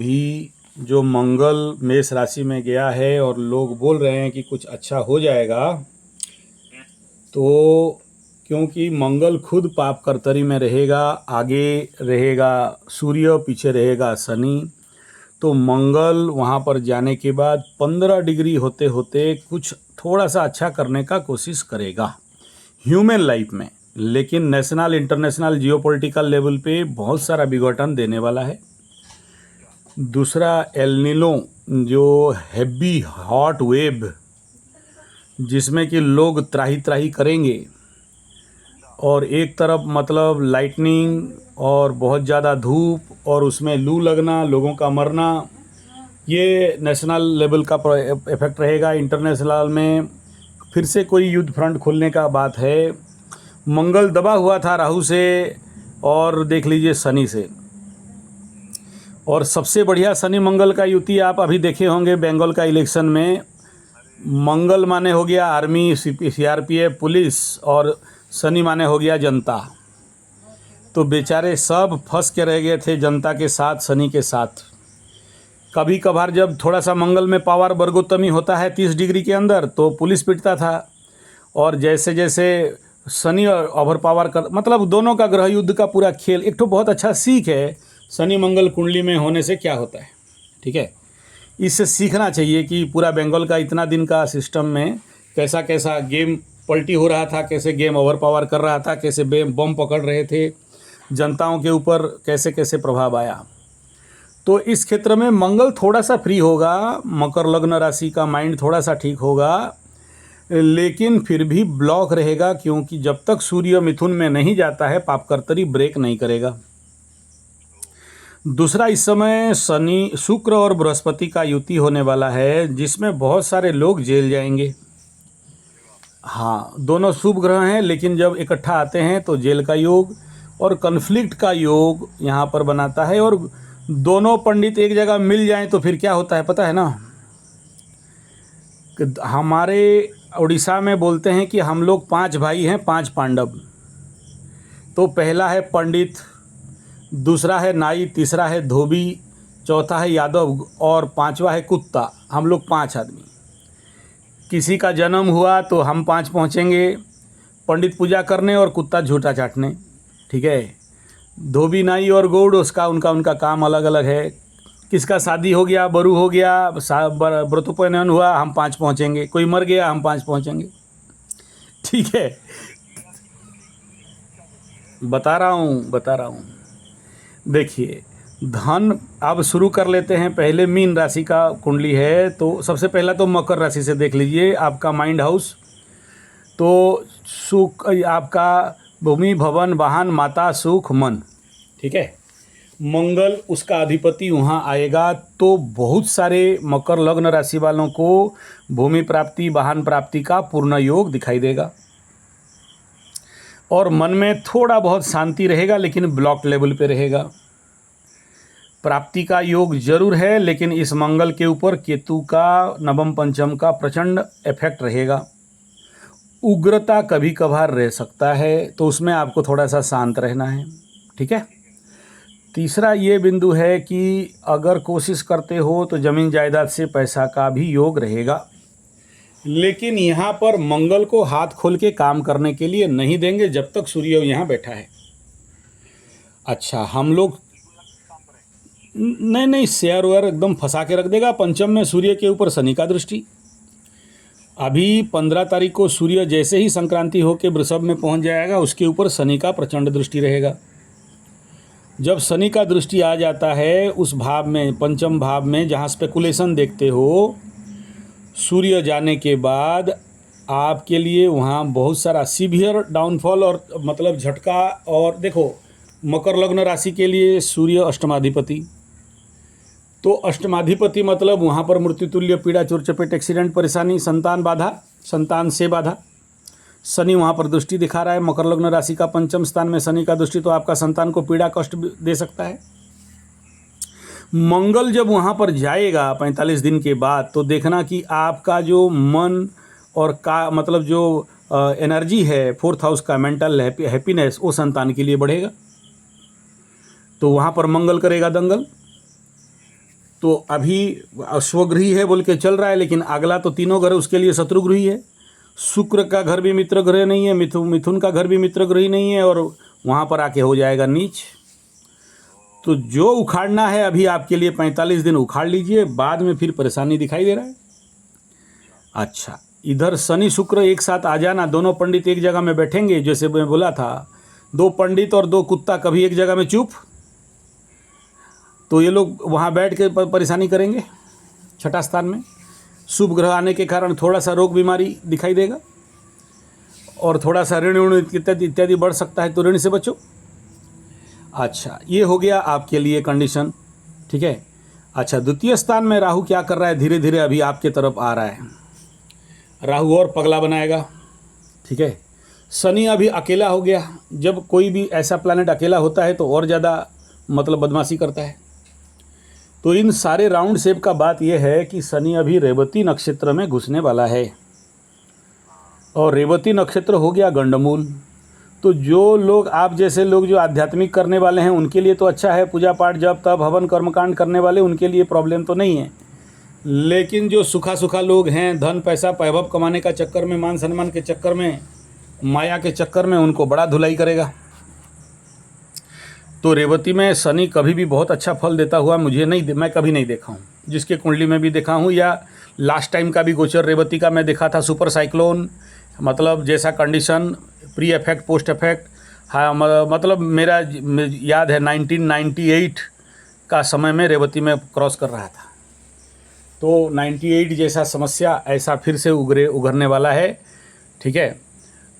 भी जो मंगल मेष राशि में गया है और लोग बोल रहे हैं कि कुछ अच्छा हो जाएगा, तो क्योंकि मंगल खुद पाप कर्तरी में रहेगा, आगे रहेगा सूर्य, पीछे रहेगा शनि, तो मंगल वहाँ पर जाने के बाद 15 डिग्री होते होते कुछ थोड़ा सा अच्छा करने का कोशिश करेगा ह्यूमन लाइफ में, लेकिन नेशनल इंटरनेशनल जियोपॉलिटिकल लेवल पे बहुत सारा विघटन देने वाला है। दूसरा, एल नीनो जो हैवी हॉट वेव जिसमें कि लोग त्राही त्राही करेंगे, और एक तरफ मतलब लाइटनिंग और बहुत ज़्यादा धूप और उसमें लू लगना, लोगों का मरना, ये नेशनल लेवल का इफेक्ट रहेगा। इंटरनेशनल में फिर से कोई युद्ध फ्रंट खोलने का बात है। मंगल दबा हुआ था राहु से और देख लीजिए शनि से, और सबसे बढ़िया शनि मंगल का युति आप अभी देखे होंगे बंगाल का इलेक्शन में। मंगल माने हो गया आर्मी, सीआरपीएफ, पुलिस, और शनि माने हो गया जनता। तो बेचारे सब फंस के रह गए थे जनता के साथ, शनि के साथ। कभी कभार जब थोड़ा सा मंगल में पावर बरगोत्तमी होता है 30 डिग्री के अंदर, तो पुलिस पिटता था, और जैसे जैसे शनि ओवर पावर कर, मतलब दोनों का ग्रह युद्ध का पूरा खेल। एक तो बहुत अच्छा सीख है शनि मंगल कुंडली में होने से क्या होता है, ठीक है। इससे सीखना चाहिए कि पूरा बंगाल का इतना दिन का सिस्टम में कैसा कैसा गेम पलटी हो रहा था, कैसे गेम ओवर पावर कर रहा था, कैसे बम पकड़ रहे थे जनताओं के ऊपर, कैसे कैसे प्रभाव आया। तो इस क्षेत्र में मंगल थोड़ा सा फ्री होगा, मकर लग्न राशि का माइंड थोड़ा सा ठीक होगा, लेकिन फिर भी ब्लॉक रहेगा, क्योंकि जब तक सूर्य मिथुन में नहीं जाता है पापकर्तरी ब्रेक नहीं करेगा। दूसरा, इस समय शनि, शुक्र और बृहस्पति का युति होने वाला है, जिसमें बहुत सारे लोग जेल जाएंगे। हाँ, दोनों शुभ ग्रह हैं, लेकिन जब इकट्ठा आते हैं तो जेल का योग और कन्फ्लिक्ट का योग यहाँ पर बनाता है। और दोनों पंडित एक जगह मिल जाएं तो फिर क्या होता है पता है ना, कि हमारे उड़ीसा में बोलते हैं कि हम लोग 5 भाई हैं, 5 पांडव। तो पहला है पंडित, दूसरा है नाई, तीसरा है धोबी, चौथा है यादव और 5वां है कुत्ता। हम लोग 5 आदमी। किसी का जन्म हुआ तो हम 5 पहुँचेंगे पंडित पूजा करने और कुत्ता झूठा चाटने, ठीक है। धोबी, नाई और गौड़ उसका उनका काम अलग अलग है। किसका शादी हो गया, बरू हो गया, व्रतोपनयन हुआ, हम 5 पहुँचेंगे। कोई मर गया, हम 5 पहुँचेंगे, ठीक है। बता रहा हूँ। देखिए, धन अब शुरू कर लेते हैं। पहले मीन राशि का कुंडली है, तो सबसे पहला तो मकर राशि से देख लीजिए आपका माइंड हाउस। तो सुख आपका भूमि, भवन, वाहन, माता, सुख, मन, ठीक है। मंगल उसका अधिपति वहाँ आएगा, तो बहुत सारे मकर लग्न राशि वालों को भूमि प्राप्ति, वाहन प्राप्ति का पूर्ण योग दिखाई देगा, और मन में थोड़ा बहुत शांति रहेगा, लेकिन ब्लॉक लेवल पे रहेगा। प्राप्ति का योग जरूर है, लेकिन इस मंगल के ऊपर केतु का नवम पंचम का प्रचंड इफेक्ट रहेगा। उग्रता कभी कभार रह सकता है, तो उसमें आपको थोड़ा सा शांत रहना है, ठीक है। तीसरा ये बिंदु है कि अगर कोशिश करते हो तो ज़मीन जायदाद से पैसा का भी योग रहेगा, लेकिन यहाँ पर मंगल को हाथ खोल के काम करने के लिए नहीं देंगे जब तक सूर्य यहाँ बैठा है। अच्छा, हम लोग नहीं, शेयर वेयर एकदम फंसा के रख देगा। पंचम में सूर्य के ऊपर शनि का दृष्टि। अभी 15 तारीख को सूर्य जैसे ही संक्रांति होकर वृषभ में पहुँच जाएगा, उसके ऊपर शनि का प्रचंड दृष्टि रहेगा। जब शनि का दृष्टि आ जाता है उस भाव में, पंचम भाव में, जहाँ स्पेकुलेशन देखते हो, सूर्य जाने के बाद आपके लिए वहाँ बहुत सारा सीवियर डाउनफॉल और मतलब झटका। और देखो, मकर लग्न राशि के लिए सूर्य अष्टमाधिपति, तो अष्टमाधिपति मतलब वहाँ पर मृत्युतुल्य पीड़ा, चोट चपेट, एक्सीडेंट, परेशानी, संतान बाधा, संतान से बाधा। शनि वहाँ पर दृष्टि दिखा रहा है, मकर लग्न राशि का पंचम स्थान में शनि का दृष्टि, तो आपका संतान को पीड़ा कष्ट दे सकता है। मंगल जब वहाँ पर जाएगा 45 दिन के बाद, तो देखना कि आपका जो मन और का मतलब जो एनर्जी है, 4th हाउस का मेंटल हैप्पीनेस, वो संतान के लिए बढ़ेगा। तो वहाँ पर मंगल करेगा दंगल। तो अभी स्वगृही है बोल के चल रहा है, लेकिन अगला तो तीनों घर उसके लिए शत्रुगृही है। शुक्र का घर भी मित्र ग्रह नहीं है, मिथुन का घर भी मित्र ग्रही नहीं है, और वहाँ पर आके हो जाएगा नीच। तो जो उखाड़ना है अभी आपके लिए 45 दिन उखाड़ लीजिए, बाद में फिर परेशानी दिखाई दे रहा है। अच्छा, इधर शनि शुक्र एक साथ आ जाना, दोनों पंडित एक जगह में बैठेंगे, जैसे मैं बोला था 2 पंडित और 2 कुत्ता कभी एक जगह में चुप, तो ये लोग वहाँ बैठ के परेशानी करेंगे। छठा स्थान में शुभ ग्रह आने के कारण थोड़ा सा रोग बीमारी दिखाई देगा, और थोड़ा सा ऋण इत्यादि इत्यादि बढ़ सकता है, तो ऋण से बचो। अच्छा, ये हो गया आपके लिए कंडीशन, ठीक है। अच्छा, द्वितीय स्थान में राहु क्या कर रहा है, धीरे धीरे अभी आपके तरफ आ रहा है। राहु और पगला बनाएगा, ठीक है। शनि अभी अकेला हो गया, जब कोई भी ऐसा प्लैनेट अकेला होता है तो और ज़्यादा मतलब बदमाशी करता है। तो इन सारे राउंड शेप का बात यह है कि शनि अभी रेवती नक्षत्र में घुसने वाला है, और रेवती नक्षत्र हो गया गंडमूल। तो जो लोग, आप जैसे लोग जो आध्यात्मिक करने वाले हैं उनके लिए तो अच्छा है, पूजा पाठ जप तप हवन कर्मकांड करने वाले, उनके लिए प्रॉब्लम तो नहीं है। लेकिन जो सूखा लोग हैं, धन पैसा वैभव कमाने का चक्कर में, मान सम्मान के चक्कर में, माया के चक्कर में, उनको बड़ा धुलाई करेगा। तो रेवती में शनि कभी भी बहुत अच्छा फल देता हुआ मैं कभी नहीं देखा हूँ। जिसके कुंडली में भी देखा हूँ, या लास्ट टाइम का भी गोचर रेवती का मैं देखा था, सुपर साइक्लोन, मतलब जैसा condition, pre effect post effect, हाँ, मतलब मेरा याद है 1998 का समय में रेवती में क्रॉस कर रहा था। तो 98 जैसा समस्या ऐसा फिर से उभरने वाला है, ठीक है।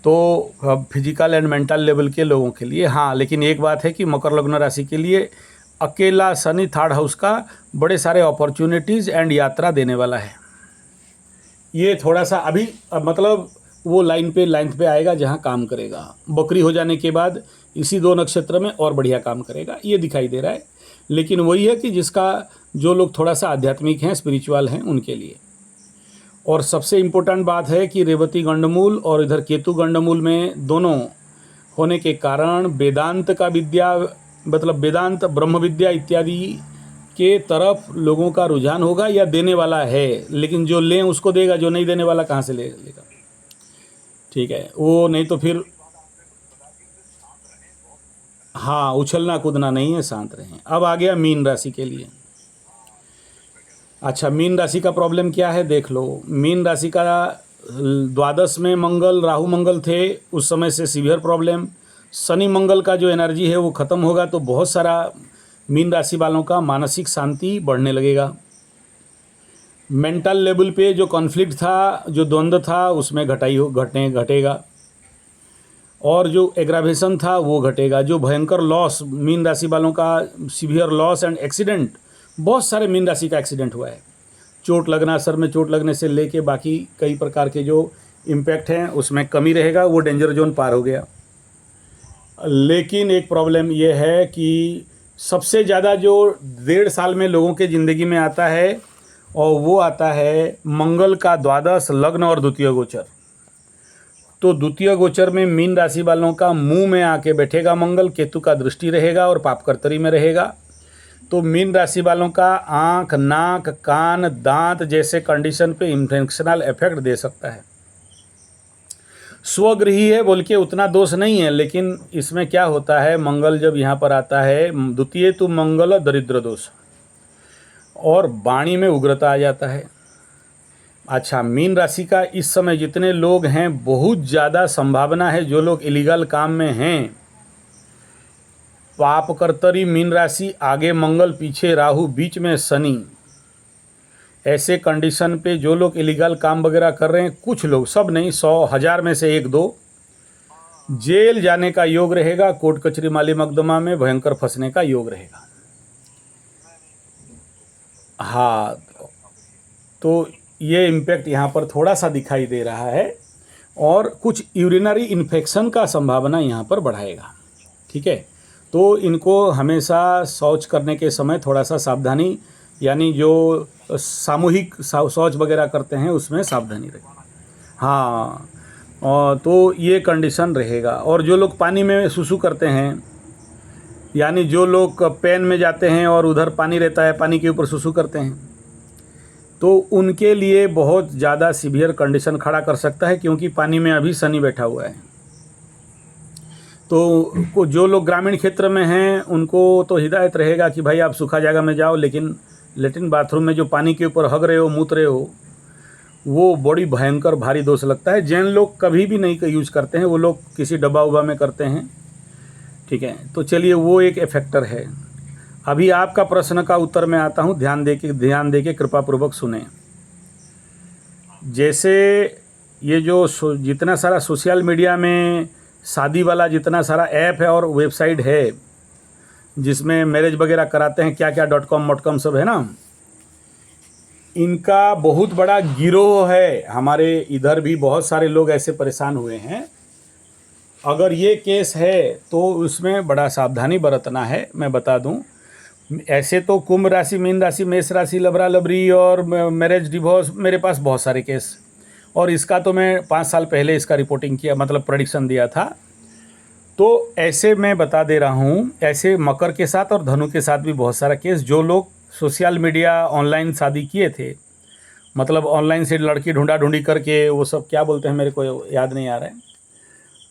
तो फिजिकल एंड मेंटल लेवल के लोगों के लिए हाँ, लेकिन एक बात है कि मकर लग्न राशि के लिए अकेला शनि थर्ड हाउस का बड़े सारे अपॉर्चुनिटीज़ एंड यात्रा देने वाला है। ये थोड़ा सा अभी मतलब वो लाइन पे आएगा जहाँ काम करेगा। बकरी हो जाने के बाद इसी 2 नक्षत्र में और बढ़िया काम करेगा, ये दिखाई दे रहा है। लेकिन वही है कि जो लोग थोड़ा सा आध्यात्मिक हैं, स्पिरिचुअल हैं, उनके लिए। और सबसे इम्पोर्टेंट बात है कि रेवती गंडमूल और इधर केतु गंडमूल में दोनों होने के कारण वेदांत का विद्या, मतलब वेदांत ब्रह्म विद्या इत्यादि के तरफ लोगों का रुझान होगा, या देने वाला है। लेकिन जो लें उसको देगा, जो नहीं देने वाला कहाँ से लेगा, ठीक है। वो नहीं तो फिर हाँ, उछलना कूदना नहीं है, शांत रहें। अब आ गया मीन राशि के लिए। अच्छा, मीन राशि का प्रॉब्लम क्या है देख लो। मीन राशि का द्वादश में राहु मंगल थे, उस समय से सीवियर प्रॉब्लम। शनि मंगल का जो एनर्जी है वो ख़त्म होगा, तो बहुत सारा मीन राशि वालों का मानसिक शांति बढ़ने लगेगा। मेंटल लेवल पे जो कॉन्फ्लिक्ट था, जो द्वंद्व था, उसमें घटेगा, और जो एग्रावेशन था वो घटेगा। जो भयंकर लॉस मीन राशि वालों का, सीवियर लॉस एंड एक्सीडेंट, बहुत सारे मीन राशि का एक्सीडेंट हुआ है। चोट लगना, सर में चोट लगने से लेके बाकी कई प्रकार के जो इम्पैक्ट हैं उसमें कमी रहेगा, वो डेंजर जोन पार हो गया। लेकिन एक प्रॉब्लम ये है कि सबसे ज़्यादा जो 1.5 साल में लोगों के ज़िंदगी में आता है, और वो आता है मंगल का द्वादश लग्न और द्वितीय गोचर। तो द्वितीय गोचर में मीन राशि वालों का मुंह में आके बैठेगा मंगल, केतु का दृष्टि रहेगा और पापकर्तरी में रहेगा। तो मीन राशि वालों का आँख, नाक, कान, दांत जैसे कंडीशन पे इन्फेक्शनल इफेक्ट दे सकता है। स्वगृही है बोल के उतना दोष नहीं है, लेकिन इसमें क्या होता है, मंगल जब यहाँ पर आता है, द्वितीय तो मंगल दरिद्र दोष, और वाणी में उग्रता आ जाता है। अच्छा, मीन राशि का इस समय जितने लोग हैं, बहुत ज़्यादा संभावना है, जो लोग इलीगल काम में हैं, पापकर्तरी मीन राशि, आगे मंगल, पीछे राहु, बीच में शनि, ऐसे कंडीशन पे जो लोग इलीगल काम वगैरह कर रहे हैं, कुछ लोग, सब नहीं, 100,000 में से 1-2 जेल जाने का योग रहेगा। कोर्ट कचहरी माली मकदमा में भयंकर फंसने का योग रहेगा। हाँ, तो ये इम्पैक्ट यहाँ पर थोड़ा सा दिखाई दे रहा है, और कुछ यूरिनरी इन्फेक्शन का संभावना यहाँ पर बढ़ाएगा, ठीक है। तो इनको हमेशा शौच करने के समय थोड़ा सा सावधानी, यानी जो सामूहिक शौच वगैरह करते हैं उसमें सावधानी रखें। हाँ, और तो ये कंडीशन रहेगा। और जो लोग पानी में सुसु करते हैं, यानी जो लोग पेन में जाते हैं और उधर पानी रहता है, पानी के ऊपर सुसु करते हैं, तो उनके लिए बहुत ज़्यादा सीवियर कंडीशन खड़ा कर सकता है, क्योंकि पानी में अभी शनि बैठा हुआ है। तो जो लोग ग्रामीण क्षेत्र में हैं उनको तो हिदायत रहेगा कि भाई आप सूखा जगह में जाओ, लेकिन लेटरिन बाथरूम में जो पानी के ऊपर हग रहे हो, मूत रहे हो, वो बड़ी भयंकर भारी दोष लगता है। जैन लोग कभी भी नहीं यूज करते हैं, वो लोग किसी डब्बा उब्बा में करते हैं, ठीक है। तो चलिए, वो एक फैक्टर है। अभी आपका प्रश्न का उत्तर मैं आता हूँ, ध्यान दे के कृपापूर्वक सुने। जैसे ये जो जितना सारा सोशल मीडिया में शादी वाला जितना सारा ऐप है और वेबसाइट है जिसमें मैरिज वगैरह कराते हैं, क्या क्या .com सब है ना, इनका बहुत बड़ा गिरोह है। हमारे इधर भी बहुत सारे लोग ऐसे परेशान हुए हैं। अगर ये केस है तो उसमें बड़ा सावधानी बरतना है। मैं बता दूं, ऐसे तो कुंभ राशि, मीन राशि, मेष राशि, लबरा लबरी और मैरिज डिवोर्स, मेरे पास बहुत सारे केस, और इसका तो मैं 5 साल पहले इसका रिपोर्टिंग किया, मतलब प्रेडिक्शन दिया था। तो ऐसे मैं बता दे रहा हूँ, ऐसे मकर के साथ और धनु के साथ भी बहुत सारा केस, जो लोग सोशल मीडिया ऑनलाइन शादी किए थे, मतलब ऑनलाइन से लड़की ढूंढा ढूंढी करके, वो सब क्या बोलते हैं मेरे को याद नहीं आ रहा है,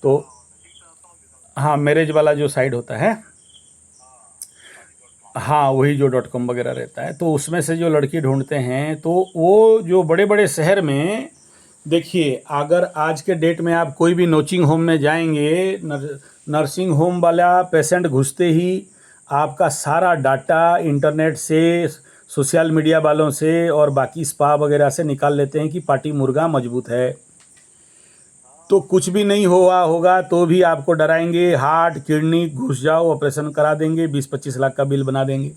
तो हाँ, मैरिज वाला जो साइट होता है, हाँ वही जो .com वगैरह रहता है, तो उसमें से जो लड़की ढूंढते हैं, तो वो जो बड़े बड़े शहर में, देखिए अगर आज के डेट में आप कोई भी नर्सिंग होम में जाएंगे, नर्सिंग होम वाला पेशेंट घुसते ही आपका सारा डाटा इंटरनेट से, सोशल मीडिया वालों से और बाकी स्पा वगैरह से निकाल लेते हैं कि पार्टी मुर्गा मजबूत है। तो कुछ भी नहीं हुआ होगा तो भी आपको डराएंगे, हार्ट किडनी घुस जाओ ऑपरेशन करा देंगे, 20-25 लाख का बिल बना देंगे।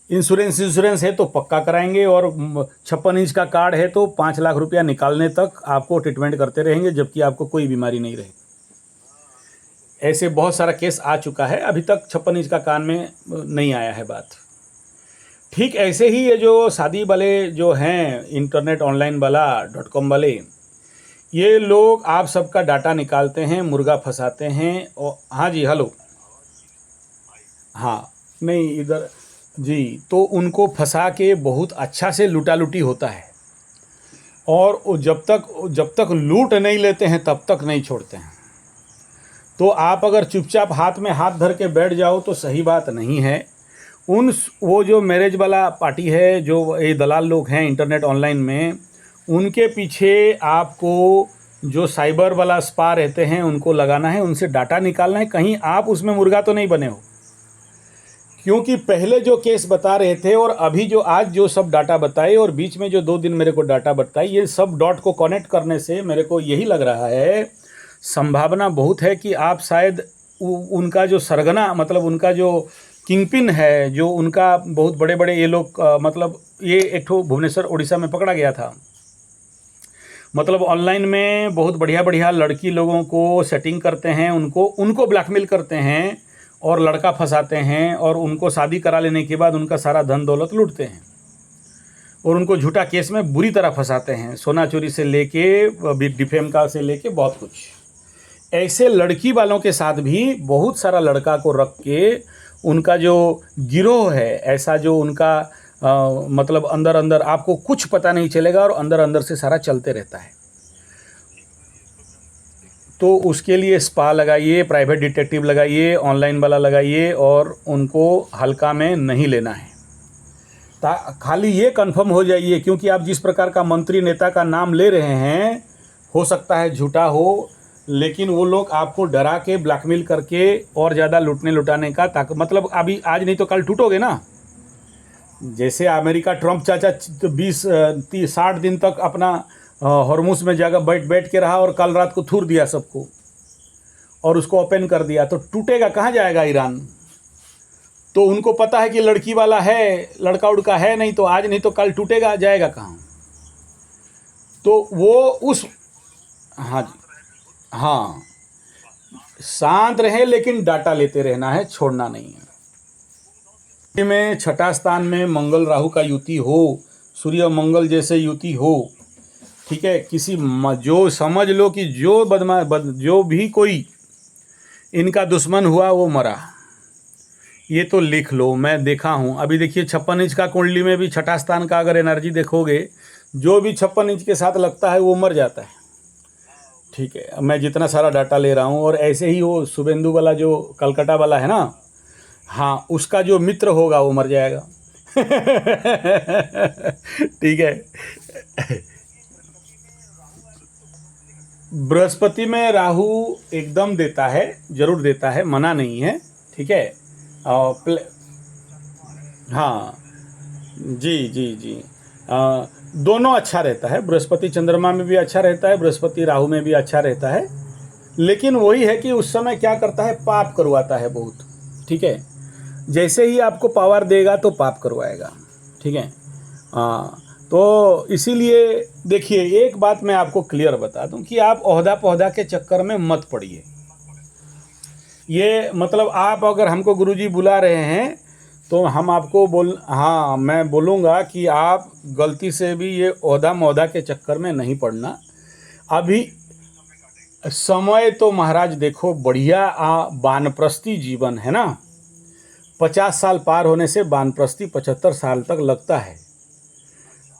इंश्योरेंस है तो पक्का कराएंगे, और 56 इंच का कार्ड है तो 5 लाख रुपया निकालने तक आपको ट्रीटमेंट करते रहेंगे, जबकि आपको कोई बीमारी नहीं रहे। ऐसे बहुत सारा केस आ चुका है, अभी तक 56 इंच का कान में नहीं आया है बात। ठीक ऐसे ही ये जो शादी वाले जो हैं, इंटरनेट ऑनलाइन वाला .com वाले, ये लोग आप सबका डाटा निकालते हैं, मुर्गा फंसाते हैं। और हाँ जी, हेलो, हाँ नहीं इधर जी, तो उनको फंसा के बहुत अच्छा से लूटा लूटी होता है, और वो जब तक लूट नहीं लेते हैं तब तक नहीं छोड़ते हैं। तो आप अगर चुपचाप हाथ में हाथ धर के बैठ जाओ तो सही बात नहीं है। वो जो मैरिज वाला पार्टी है, जो ये दलाल लोग हैं इंटरनेट ऑनलाइन में, उनके पीछे आपको जो साइबर वाला स्पा रहते हैं उनको लगाना है, उनसे डाटा निकालना है, कहीं आप उसमें मुर्गा तो नहीं बने हो। क्योंकि पहले जो केस बता रहे थे और अभी जो आज जो सब डाटा बताए, और बीच में जो 2 दिन मेरे को डाटा बताई, ये सब डॉट को कनेक्ट करने से मेरे को यही लग रहा है, संभावना बहुत है कि आप शायद उनका जो सरगना, मतलब उनका जो किंगपिन है, जो उनका बहुत बड़े बड़े ये लोग, मतलब ये एक ठो भुवनेश्वर उड़ीसा में पकड़ा गया था। मतलब ऑनलाइन में बहुत बढ़िया बढ़िया लड़की लोगों को सेटिंग करते हैं, उनको ब्लैकमेल करते हैं और लड़का फंसाते हैं, और उनको शादी करा लेने के बाद उनका सारा धन दौलत लूटते हैं, और उनको झूठा केस में बुरी तरह फंसाते हैं, सोना चोरी से लेके डिफेम का से लेके बहुत कुछ। ऐसे लड़की वालों के साथ भी बहुत सारा लड़का को रख के उनका जो गिरोह है, ऐसा जो उनका मतलब अंदर अंदर आपको कुछ पता नहीं चलेगा, और अंदर अंदर से सारा चलते रहता है। तो उसके लिए स्पा लगाइए, प्राइवेट डिटेक्टिव लगाइए, ऑनलाइन वाला लगाइए, और उनको हल्का में नहीं लेना है। खाली ये कंफर्म हो जाइए, क्योंकि आप जिस प्रकार का मंत्री नेता का नाम ले रहे हैं, हो सकता है झूठा हो, लेकिन वो लोग आपको डरा के ब्लैकमेल करके और ज़्यादा लुटाने का मतलब अभी आज नहीं तो कल टूटोगे ना। जैसे अमेरिका ट्रंप चाचा 20-60 दिन तक अपना हॉर्मुज में जगह बैठ के रहा, और कल रात को थूर दिया सबको और उसको ओपन कर दिया, तो टूटेगा कहाँ जाएगा ईरान। तो उनको पता है कि लड़की वाला है, लड़का उड़का है नहीं, तो आज नहीं तो कल टूटेगा, जाएगा कहाँ। तो वो उस, हाँ जी, हाँ, शांत रहे, लेकिन डाटा लेते रहना है, छोड़ना नहीं है। में 6ठा स्थान में मंगल राहु का युति हो, सूर्य मंगल जैसे युति हो, ठीक है, किसी जो समझ लो कि जो जो भी कोई इनका दुश्मन हुआ वो मरा, ये तो लिख लो, मैं देखा हूँ। अभी देखिए 56 इंच का कुंडली में भी छठा स्थान का अगर एनर्जी देखोगे, जो भी 56 इंच के साथ लगता है वो मर जाता है। ठीक है, अब मैं जितना सारा डाटा ले रहा हूँ, और ऐसे ही वो शुभेंदु वाला जो कलकत्ता वाला है ना, हाँ, उसका जो मित्र होगा वो मर जाएगा। ठीक है। बृहस्पति में राहु एकदम देता है, जरूर देता है, मना नहीं है। ठीक है। और हाँ, जी जी जी। दोनों अच्छा रहता है, बृहस्पति चंद्रमा में भी अच्छा रहता है, बृहस्पति राहु में भी अच्छा रहता है। लेकिन वही है कि उस समय क्या करता है, पाप करवाता है बहुत। ठीक है, जैसे ही आपको पावर देगा तो पाप करवाएगा। ठीक है। हाँ, तो इसीलिए देखिए, एक बात मैं आपको क्लियर बता दूं कि आप ओहदा पौधा के चक्कर में मत पड़िए। ये मतलब आप अगर हमको गुरुजी बुला रहे हैं तो हम आपको हाँ, मैं बोलूँगा कि आप गलती से भी ये ओहदा मोहदा के चक्कर में नहीं पड़ना। अभी समय तो महाराज देखो बढ़िया, वानप्रस्थी जीवन है ना। 50 साल पार होने से वानप्रस्थी 75 साल तक लगता है।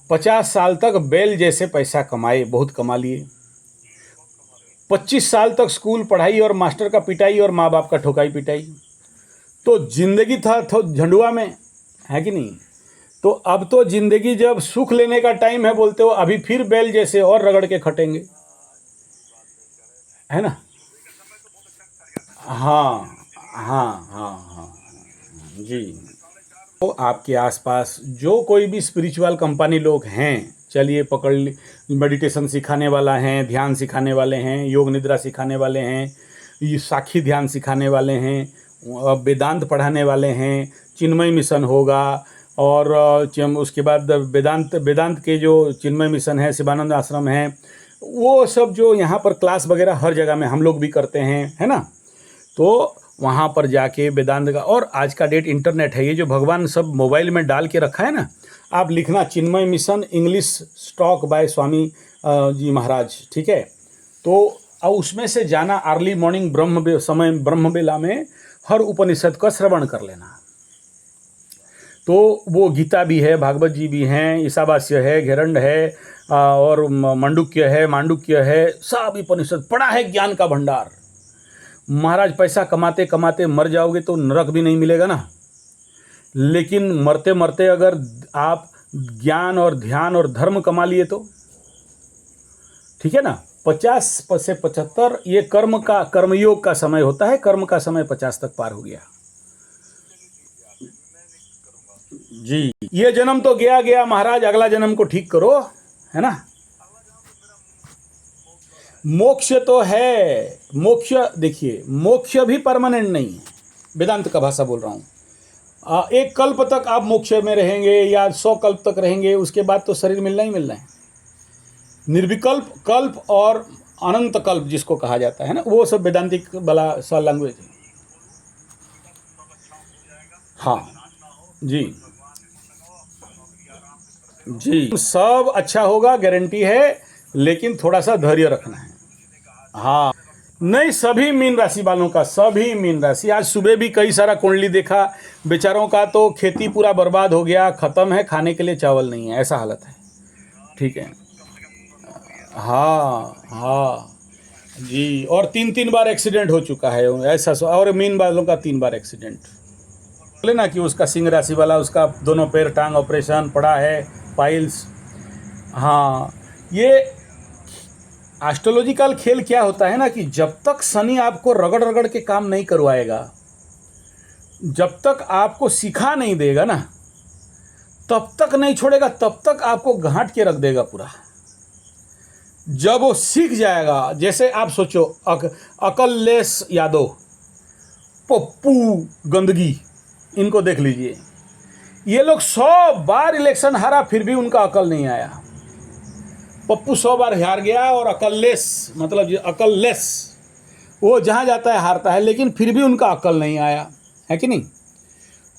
50 साल तक बैल जैसे पैसा कमाए, बहुत कमा लिए। 25 साल तक स्कूल पढ़ाई और मास्टर का पिटाई और माँ बाप का ठोकाई पिटाई, तो जिंदगी था तो झंडुआ में, है कि नहीं। तो अब तो जिंदगी जब सुख लेने का टाइम है, बोलते हो अभी फिर बैल जैसे और रगड़ के खटेंगे, है ना। हाँ हाँ हाँ हाँ जी। तो आपके आसपास जो कोई भी स्पिरिचुअल कंपनी लोग हैं, चलिए पकड़ ली, मेडिटेशन सिखाने वाला हैं, ध्यान सिखाने वाले हैं, योग निद्रा सिखाने वाले हैं, ये साखी ध्यान सिखाने वाले हैं, वेदांत पढ़ाने वाले हैं, चिन्मय मिशन होगा, और उसके बाद वेदांत के जो चिन्मय मिशन है, शिवानंद आश्रम है, वो सब जो यहाँ पर क्लास वगैरह हर जगह में हम लोग भी करते हैं, है ना। तो वहाँ पर जाके वेदांत का, और आज का डेट इंटरनेट है, ये जो भगवान सब मोबाइल में डाल के रखा है ना, आप लिखना चिन्मय mission English stock bye Swami ji महाराज। ठीक है। तो अब उसमें से जाना, अर्ली मॉर्निंग ब्रह्म बेला में हर उपनिषद का श्रवण कर लेना। तो वो गीता भी है, भागवत जी भी हैं, ईशावास्य है, घेरंड है, और मांडुक्य है, सब उपनिषद पढ़ा है, ज्ञान का भंडार। महाराज पैसा कमाते कमाते मर जाओगे तो नरक भी नहीं मिलेगा ना, लेकिन मरते मरते अगर आप ज्ञान और ध्यान और धर्म कमा लिए तो ठीक है ना। 50 से 75 ये कर्मयोग का समय होता है, कर्म का समय 50 तक पार हो गया जी। ये जन्म तो गया गया महाराज, अगला जन्म को ठीक करो, है ना। मोक्ष तो है, मोक्ष देखिए, मोक्ष भी परमानेंट नहीं है, वेदांत का भाषा बोल रहा हूँ। एक कल्प तक आप मोक्ष में रहेंगे या 100 कल्प तक रहेंगे, उसके बाद तो शरीर मिलना ही मिलना है। निर्विकल्प कल्प और अनंत कल्प जिसको कहा जाता है ना, वो सब वेदांतिक वाला सा लैंग्वेज है। हाँ जी जी, सब अच्छा होगा, गारंटी है, लेकिन थोड़ा सा धैर्य रखना है। हाँ, नहीं, सभी मीन राशि वालों का, सभी मीन राशि। आज सुबह भी कई सारा कुंडली देखा, बेचारों का तो खेती पूरा बर्बाद हो गया, ख़त्म है, खाने के लिए चावल नहीं है, ऐसा हालत है। ठीक है। हाँ हाँ जी, और 3 बार एक्सीडेंट हो चुका है ऐसा, और मीन वालों का 3 बार एक्सीडेंट। बोले ना कि उसका सिंह राशि वाला, उसका दोनों पैर टांग ऑपरेशन पड़ा है, पाइल्स। हाँ, ये एस्ट्रोलॉजिकल खेल क्या होता है ना कि जब तक शनि आपको रगड़ रगड़ के काम नहीं करवाएगा, जब तक आपको सिखा नहीं देगा ना, तब तक नहीं छोड़ेगा, तब तक आपको घाट के रख देगा पूरा। जब वो सीख जाएगा, जैसे आप सोचो, अकललेस यादव, पप्पू गंदगी, इनको देख लीजिए, ये लोग 100 बार इलेक्शन हारा फिर भी उनका अकल नहीं आया। पप्पू 100 बार हार गया, और अकललेस मतलब अकललेस, वो जहाँ जाता है हारता है, लेकिन फिर भी उनका अकल नहीं आया, है कि नहीं।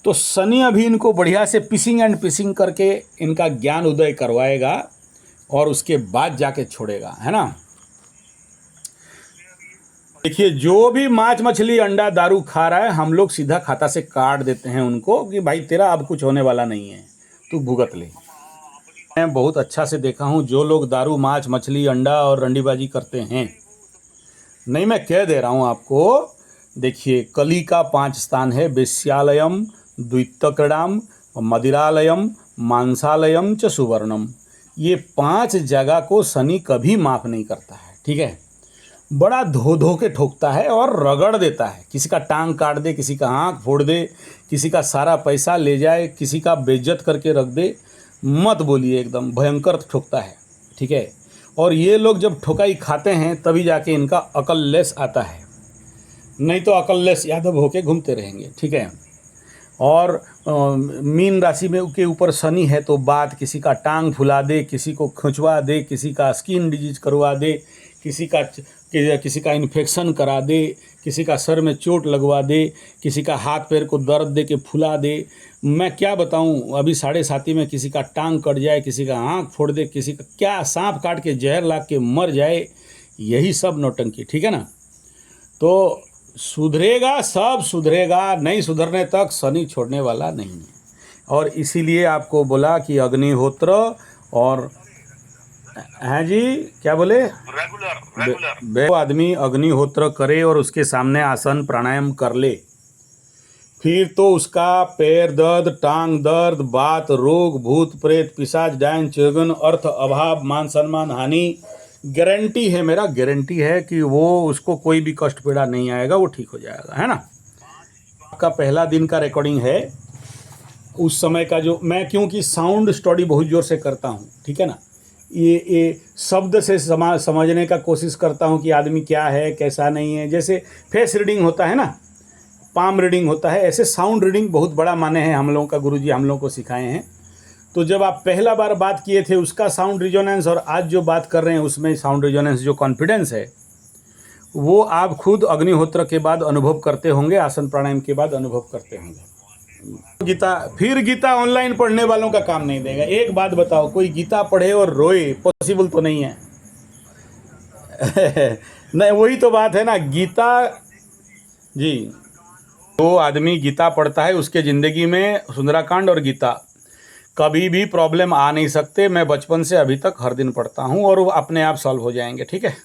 तो शनि अभी इनको बढ़िया से पिसिंग करके इनका ज्ञान उदय करवाएगा, और उसके बाद जाके छोड़ेगा, है ना। देखिए, जो भी मांस मछली अंडा दारू खा रहा है, हम लोग सीधा खाता से काट देते हैं उनको कि भाई तेरा अब कुछ होने वाला नहीं है, तू भुगत ले। मैं बहुत अच्छा से देखा हूँ जो लोग दारू मांस मछली अंडा और रंडीबाजी करते हैं, नहीं मैं कह दे रहा हूँ आपको। देखिए, कली का 5 स्थान है: वेश्यालयम, द्वितक्रीडाम, मदिरालयम, मांसालयम च सुवर्णम। ये 5 जगह को शनि कभी माफ़ नहीं करता है, ठीक है। बड़ा धो धो के ठोकता है और रगड़ देता है, किसी का टांग काट दे, किसी का आँख फोड़ दे, किसी का सारा पैसा ले जाए, किसी का बेइज्जत करके रख दे। मत बोलिए, एकदम भयंकर ठोकता है, ठीक है। और ये लोग जब ठोकाई खाते हैं तभी जाके इनका अकललेस आता है, नहीं तो अकललेस यादव होके घूमते रहेंगे, ठीक है। और मीन राशि में के ऊपर शनि है तो बात किसी का टांग फुला दे, किसी को खिंचवा दे, किसी का स्किन डिजीज करवा दे, किसी का इन्फेक्शन करा दे, किसी का सर में चोट लगवा दे, किसी का हाथ पैर को दर्द दे के फुला दे। मैं क्या बताऊं, अभी 7.5 में किसी का टांग कट जाए, किसी का आँख फोड़ दे, किसी का क्या सांप काट के जहर लाग के मर जाए। यही सब नौटंकी, ठीक है ना। तो सुधरेगा, सब सुधरेगा, नहीं सुधरने तक शनि छोड़ने वाला नहीं है। और इसीलिए आपको बोला कि अग्निहोत्र और हैं जी, क्या बोले, रेगुलर आदमी अग्निहोत्र करे और उसके सामने आसन प्राणायाम कर ले, फिर तो उसका पैर दर्द, टांग दर्द, बात, रोग, भूत प्रेत, पिशाच, डायन, चुगन, अर्थ अभाव, मान सम्मान हानि, गारंटी है, मेरा गारंटी है कि वो उसको कोई भी कष्ट पीड़ा नहीं आएगा, वो ठीक हो जाएगा, है ना। आपका पहला दिन का रिकॉर्डिंग है, उस समय का जो मैं, क्योंकि साउंड स्टडी बहुत ज़ोर से करता हूँ, ठीक है ना। ये शब्द से समझने का कोशिश करता हूँ कि आदमी क्या है कैसा नहीं है। जैसे फेस रीडिंग होता है ना, पाम रीडिंग होता है, ऐसे साउंड रीडिंग बहुत बड़ा माने हैं हम लोगों का, गुरुजी हम लोगों को सिखाए हैं। तो जब आप पहला बार बात किए थे उसका साउंड रिजोनेंस और आज जो बात कर रहे हैं उसमें साउंड रिजोनेंस, जो कॉन्फिडेंस है वो आप खुद अग्निहोत्र के बाद अनुभव करते होंगे, आसन प्राणायाम के बाद अनुभव करते होंगे। गीता ऑनलाइन पढ़ने वालों का काम नहीं देगा। एक बात बताओ, कोई गीता पढ़े और रोए, पॉसिबल तो नहीं है। नहीं, वही तो बात है ना, गीता जी। तो आदमी गीता पढ़ता है, उसके ज़िंदगी में सुंदराकांड और गीता कभी भी प्रॉब्लम आ नहीं सकते। मैं बचपन से अभी तक हर दिन पढ़ता हूँ और वो अपने आप सॉल्व हो जाएंगे, ठीक है।